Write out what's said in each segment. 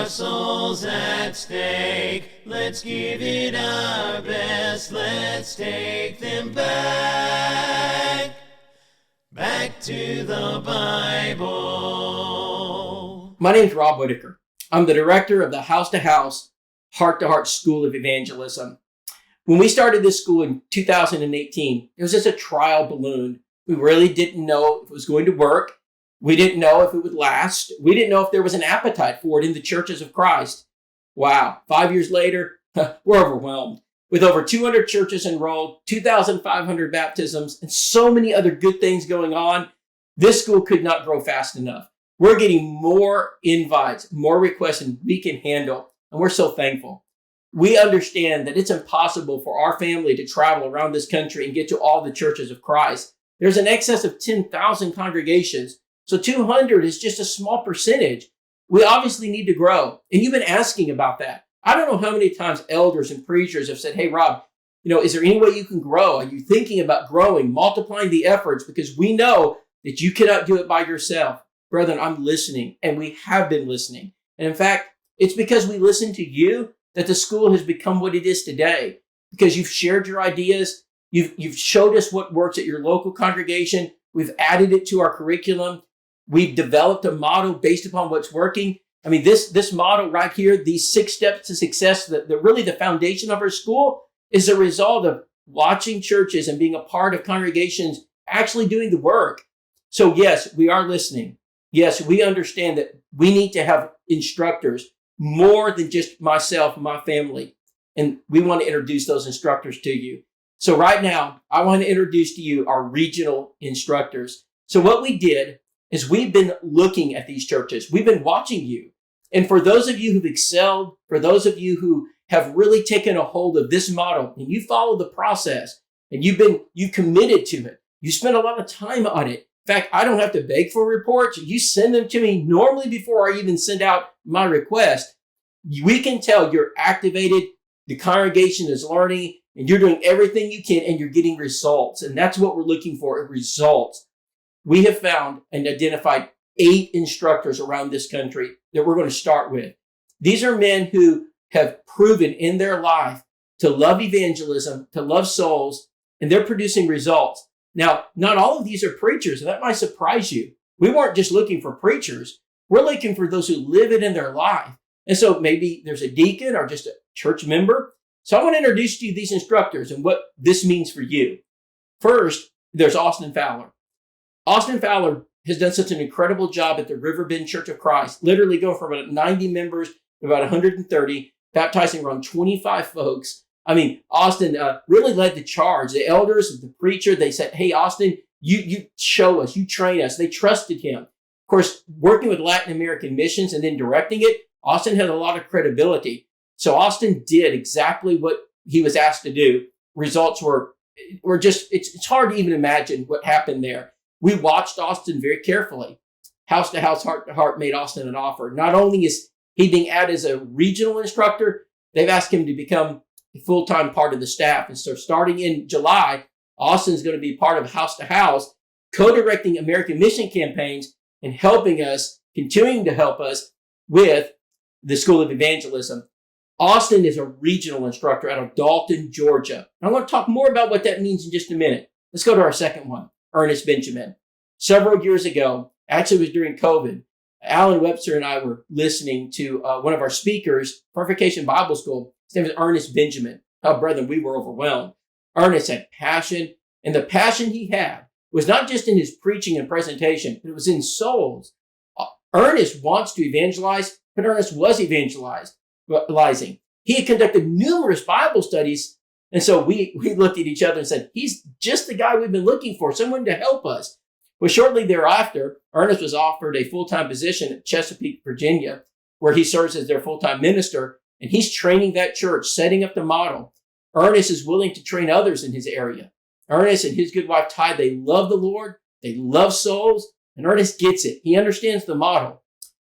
our souls at stake. Let's give it our best. Let's take them back to the Bible. My name's Rob Whitaker. I'm the director of the House to House, Heart to Heart School of Evangelism. When we started this school in 2018, it was just a trial balloon. We really didn't know if it was going to work. We didn't know if it would last. We didn't know if there was an appetite for it in the churches of Christ. Wow, 5 years later, we're overwhelmed. With over 200 churches enrolled, 2,500 baptisms, and so many other good things going on, this school could not grow fast enough. We're getting more invites, more requests than we can handle, and we're so thankful. We understand that it's impossible for our family to travel around this country and get to all the churches of Christ. There's an excess of 10,000 congregations, so 200 is just a small percentage. We obviously need to grow, and you've been asking about that. I don't know how many times elders and preachers have said, hey, Rob, is there any way you can grow? Are you thinking about growing, multiplying the efforts? Because we know that you cannot do it by yourself. Brethren, I'm listening, and we have been listening. And in fact, it's because we listen to you that the school has become what it is today. Because you've shared your ideas, you've showed us what works at your local congregation, we've added it to our curriculum, we've developed a model based upon what's working. I mean, this model right here, these 6 steps to success, really the foundation of our school is a result of watching churches and being a part of congregations actually doing the work. So yes, we are listening. Yes, we understand that we need to have instructors more than just myself and my family. And we want to introduce those instructors to you. So right now, I want to introduce to you our regional instructors. So what we did is we've been looking at these churches. We've been watching you. And for those of you who've excelled, for those of you who have really taken a hold of this model and you follow the process and you committed to it, you spent a lot of time on it. In fact, I don't have to beg for reports. You send them to me normally before I even send out my request. We can tell you're activated, the congregation is learning, and you're doing everything you can, and you're getting results. And that's what we're looking for, results. We have found and identified 8 instructors around this country that we're going to start with. These are men who have proven in their life to love evangelism, to love souls, and they're producing results. Now, not all of these are preachers, and that might surprise you. We weren't just looking for preachers. We're looking for those who live it in their life. And so maybe there's a deacon or just a church member. So I want to introduce to you these instructors and what this means for you. First, there's Austin Fowler. Austin Fowler has done such an incredible job at the Riverbend Church of Christ, literally going from about 90 members to about 130, baptizing around 25 folks. I mean, Austin really led the charge. The elders, the preacher, they said, hey, Austin, you show us, you train us. They trusted him. Of course, working with Latin American missions and then directing it, Austin had a lot of credibility. So Austin did exactly what he was asked to do. Results were just, it's hard to even imagine what happened there. We watched Austin very carefully. House to House, Heart to Heart made Austin an offer. Not only is he being added as a regional instructor, they've asked him to become a full-time part of the staff. And so starting in July, Austin's going to be part of House to House, co-directing American mission campaigns and helping us, continuing to help us with the School of Evangelism. Austin is a regional instructor out of Dalton, Georgia. I want to talk more about what that means in just a minute. Let's go to our second one, Ernest Benjamin. Several years ago, actually it was during COVID, Alan Webster and I were listening to one of our speakers, Purification Bible School. His name is Ernest Benjamin. Oh, brethren, we were overwhelmed. Ernest had passion, and the passion he had was not just in his preaching and presentation, but it was in souls. Ernest wants to evangelize, but Ernest was evangelizing. He had conducted numerous Bible studies, and so we looked at each other and said, he's just the guy we've been looking for, someone to help us. Well, shortly thereafter, Ernest was offered a full-time position at Chesapeake, Virginia, where he serves as their full-time minister, and he's training that church, setting up the model. Ernest is willing to train others in his area. Ernest and his good wife, Ty, they love the Lord, they love souls, and Ernest gets it. He understands the model.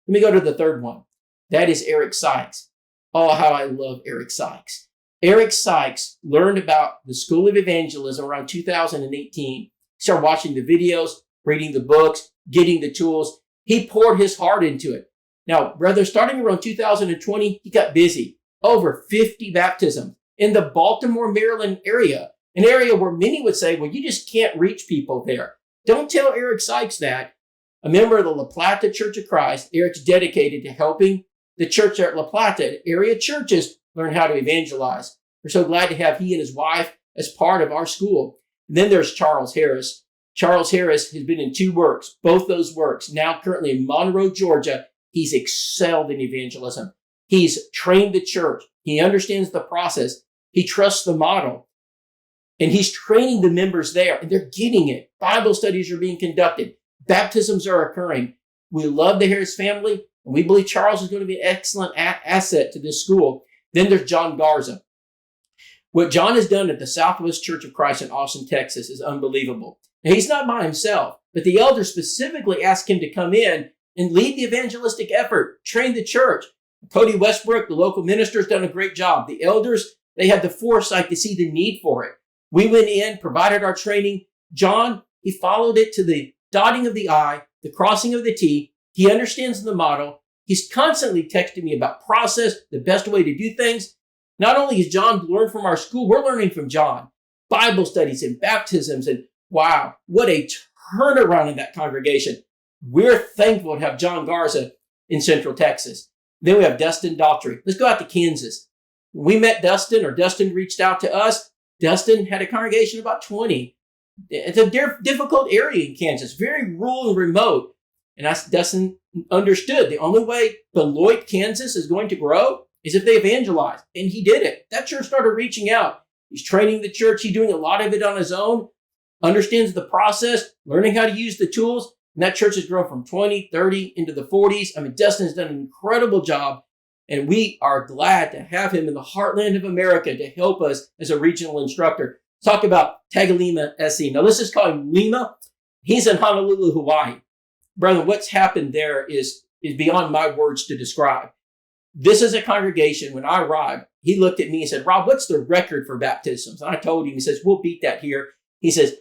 Let me go to the third one. That is Eric Sykes. Oh, how I love Eric Sykes. Eric Sykes learned about the School of Evangelism around 2018. He started watching the videos, reading the books, getting the tools. He poured his heart into it. Now, brother, starting around 2020, he got busy. Over 50 baptisms in the Baltimore, Maryland area, an area where many would say, well, you just can't reach people there. Don't tell Eric Sykes that. A member of the La Plata Church of Christ, Eric's dedicated to helping the church at La Plata area churches learn how to evangelize. We're so glad to have he and his wife as part of our school. And then there's Charles Harris. Charles Harris has been in 2 works, both those works, now currently in Monroe, Georgia. He's excelled in evangelism. He's trained the church. He understands the process. He trusts the model. And he's training the members there, and they're getting it. Bible studies are being conducted. Baptisms are occurring. We love the Harris family, and we believe Charles is going to be an excellent asset to this school. Then there's John Garza. What John has done at the Southwest Church of Christ in Austin, Texas is unbelievable. Now, he's not by himself, but the elders specifically asked him to come in and lead the evangelistic effort, train the church. Cody Westbrook, the local minister, has done a great job. The elders, they had the foresight to see the need for it. We went in, provided our training. John, he followed it to the dotting of the I, the crossing of the T. He understands the model. He's constantly texting me about process, the best way to do things. Not only has John learned from our school, we're learning from John. Bible studies and baptisms, and wow, what a turnaround in that congregation. We're thankful to have John Garza in Central Texas. Then we have Dustin Daughtry. Let's go out to Kansas. When we met Dustin, or Dustin reached out to us, Dustin had a congregation of about 20. It's a difficult area in Kansas, very rural and remote. And Dustin understood the only way Beloit, Kansas is going to grow is if they evangelize. And he did it. That church started reaching out. He's training the church. He's doing a lot of it on his own, understands the process, learning how to use the tools. And that church has grown from 20, 30 into the 40s. I mean, Dustin has done an incredible job. And we are glad to have him in the heartland of America to help us as a regional instructor. Talk about Tagalima SE. Now, let's just call him Lima. He's in Honolulu, Hawaii. Brother, what's happened there is beyond my words to describe. This is a congregation. When I arrived, he looked at me and said, Rob, what's the record for baptisms? And I told him, he says, we'll beat that here. He says,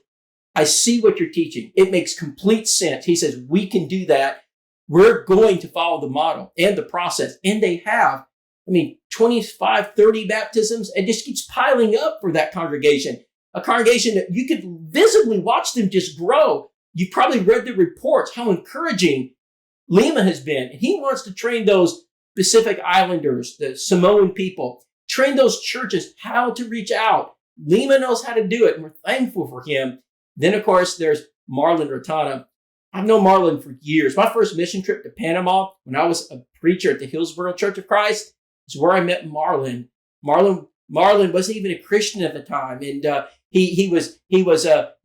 I see what you're teaching. It makes complete sense. He says, we can do that. We're going to follow the model and the process. And they have, 25, 30 baptisms. It just keeps piling up for that congregation. A congregation that you could visibly watch them just grow. You probably read the reports, how encouraging Lima has been. And he wants to train those Pacific Islanders, the Samoan people, train those churches how to reach out. Lima knows how to do it, and we're thankful for him. Then, of course, there's Marlon Ratana. I've known Marlon for years. My first mission trip to Panama, when I was a preacher at the Hillsboro Church of Christ, is where I met Marlon. Marlon wasn't even a Christian at the time, and he was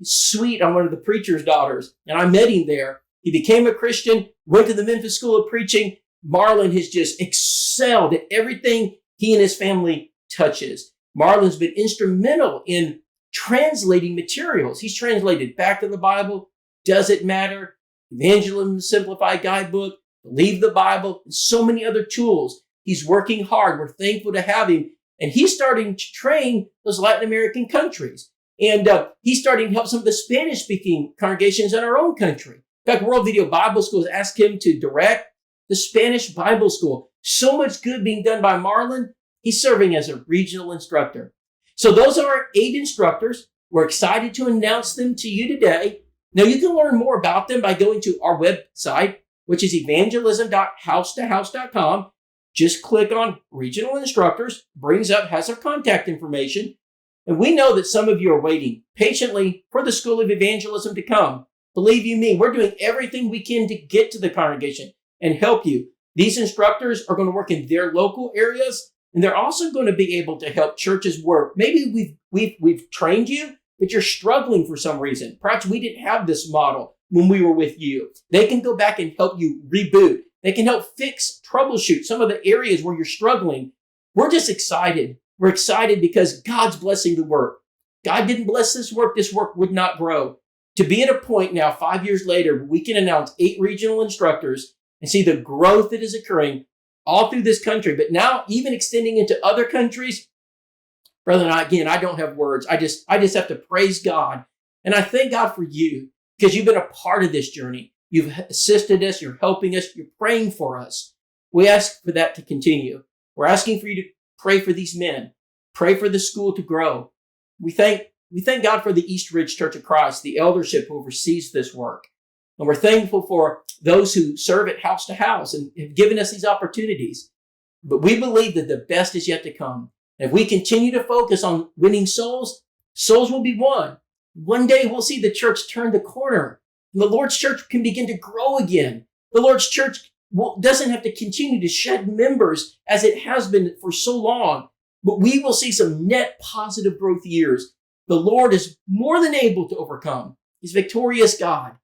sweet on one of the preacher's daughters, and I met him there. He became a Christian, went to the Memphis School of Preaching. Marlon has just excelled at everything he and his family touches. Marlon's been instrumental in translating materials. He's translated Back to the Bible, Does It Matter, Evangelism Simplified Guidebook, Believe the Bible, and so many other tools. He's working hard. We're thankful to have him. And he's starting to train those Latin American countries. And he's starting to help some of the Spanish-speaking congregations in our own country. In fact, World Video Bible School has asked him to direct the Spanish Bible School. So much good being done by Marlon. He's serving as a regional instructor. So those are our 8 instructors. We're excited to announce them to you today. Now, you can learn more about them by going to our website, which is evangelism.housetohouse.com. Just click on Regional Instructors, has our contact information. And we know that some of you are waiting patiently for the School of Evangelism to come. Believe you me, we're doing everything we can to get to the congregation and help you. These instructors are going to work in their local areas, and they're also going to be able to help churches where maybe we've trained you, but you're struggling for some reason. Perhaps we didn't have this model when we were with you. They can go back and help you reboot. They can help fix, troubleshoot some of the areas where you're struggling. We're just excited. We're excited because God's blessing the work. God didn't bless this work would not grow. To be at a point now, 5 years later, we can announce 8 regional instructors and see the growth that is occurring all through this country, but now even extending into other countries. Brother, again, I don't have words. I just have to praise God. And I thank God for you because you've been a part of this journey. You've assisted us. You're helping us. You're praying for us. We ask for that to continue. We're asking for you to pray for these men. Pray for the school to grow. We thank God for the East Ridge Church of Christ, the eldership who oversees this work. And we're thankful for those who serve at house to house and have given us these opportunities. But we believe that the best is yet to come. And if we continue to focus on winning souls, souls will be won. One day we'll see the church turn the corner and the Lord's church can begin to grow again. The Lord's church doesn't have to continue to shed members as it has been for so long, but we will see some net positive growth years. The Lord is more than able to overcome. He's victorious God.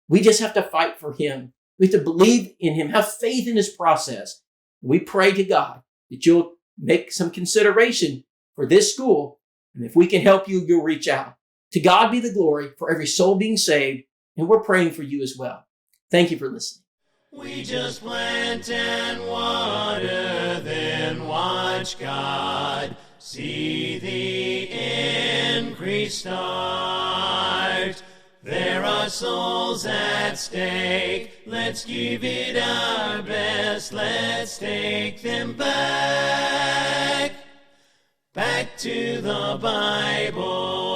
We just have to fight for him. We have to believe in him, have faith in his process. We pray to God that you'll make some consideration for this school. And if we can help you, you'll reach out. To God be the glory for every soul being saved. And we're praying for you as well. Thank you for listening. We just plant and water, then watch God see the increase start. There are souls at stake. Let's give it our best. Let's take them back to the Bible.